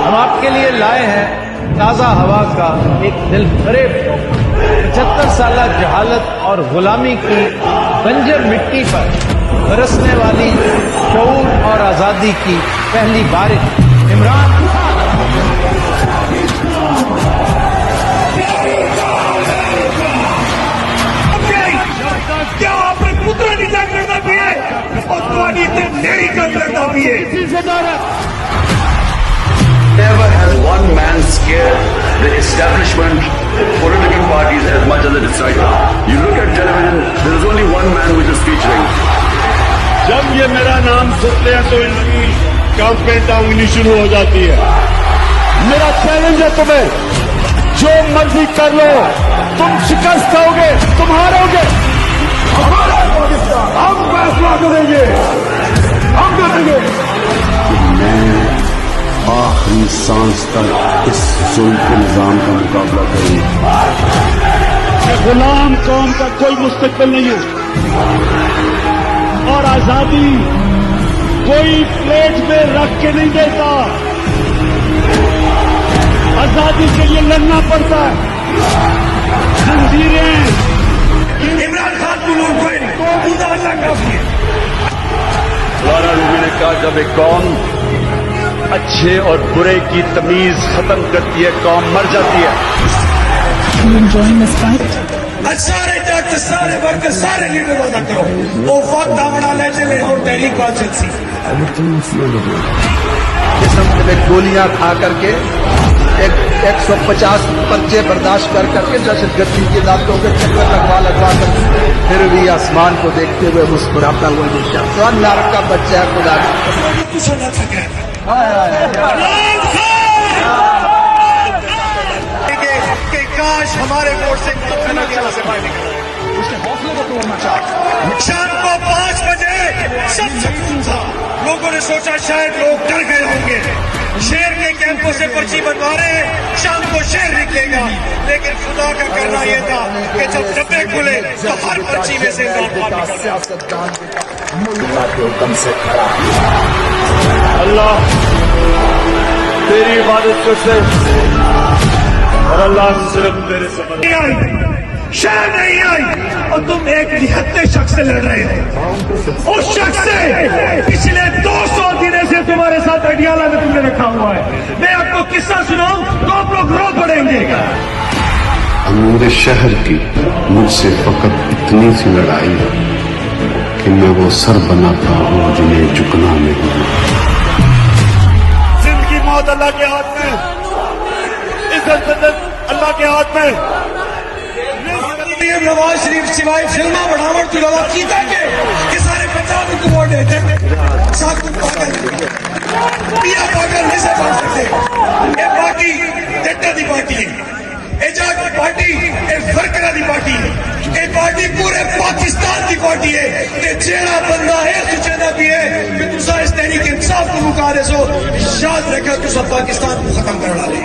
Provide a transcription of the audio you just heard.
ہم آپ کے لیے لائے ہیں تازہ ہوا کا ایک دل فریب 75 سالہ جہالت اور غلامی کی بنجر مٹی پر برسنے والی شعور اور آزادی کی پہلی بارش عمران کیا آپ نے پترا نیچا کرنا بھی ہے اور تمہاری میری کم کرنا بھی ہے. Never has one man scared the establishment, political parties as much as the decider. You look at television, there is only one man which is featuring. جب یہ میرا نام سنتے ہیں تو ان کی کیمپین ٹانگنی شروع ہو جاتی ہے. میرا چیلنج ہے تمہیں، جو مرضی کر لو، تم شکست کھاؤ گے، تم ہارو گے. ہمارا پاکستان ہم فیصلہ کریں گے، ہم کریں گے. میں آخری سانس تک اس ظلم کے نظام کا مقابلہ کروں گا. غلام قوم کا کوئی مستقبل نہیں ہے اور آزادی کوئی پلیٹ میں رکھ کے نہیں دیتا. آزادی کے لیے لڑنا پڑتا ہے. زنجیریں عمران خان کو لوگ کوئی نہیں تو خدا اللہ کافی ہے. مولانا رومی نے کہا جب ایک قوم اچھے اور برے کی تمیز ختم کرتی ہے قوم مر جاتی ہے. سارے ڈاکٹر سارے ورکر سارے لیڈر ادا کرو وہ وقت آمنا لے چلے اور ٹیلی کانسنسی جسم میں گولیاں کھا کر کے 150 پرچے برداشت کر کے دہشت گردی کے دانتوں کے چکر لگوا کر پھر بھی آسمان کو دیکھتے ہوئے مسکراتا ہوا دیکھا تو نارک کا بچہ ہے خدا کچھ نہ تھکے کہ کاش ہمارے ووٹ سے شام کو 5 بجے سب سکون تھا. لوگوں نے سوچا شاید لوگ ڈر گئے ہوں گے. شیر کے کیمپوں سے پرچی بنوا رہے ہیں، شام کو شیر نکلے گا. لیکن خدا کا کرنا یہ تھا کہ جب ڈبے کھلے تو ہر پرچی میں سے اللہ تیری عبادت کو صرف اور اللہ صرف میرے سمجھ نہیں آئی، شہر نہیں آئی اور تم ایک نہتے شخص سے لڑ رہے ہو. اس شخص سے پچھلے 200 دنوں سے تمہارے ساتھ اڈیالہ میں تم نے رکھا ہوا ہے. میں آپ کو قصہ سناؤں تو آپ لوگ رو پڑیں گے. امور شہر کی مجھ سے فقط اتنی سی لڑائی ہے کہ میں وہ سر بناتا ہوں جنہیں جھکنا نہیں. زندگی موت اللہ کے ہاتھ میں، عزت اللہ کے ہاتھ میں. نواز شریف سوائے فلما بڑھاوٹ کی لوا کیتا کہ سارے پنجاب کو ووٹ دیتے ساتھ کو پاگل پیا پاگل نہیں سے بن سکتے. یہ پارٹی جٹا دی پارٹی ہے، یہ جا پارٹی یہ فرقرہ دی پارٹی ہے، یہ پارٹی پورے پاکستان کی پارٹی ہے. کہ جیڑا بندہ ہے سوچنا بھی ہے کہ تسا اس تحریک انصاف کو مکارے سو یاد رکھا تسا پاکستان کو ختم کرنا لے.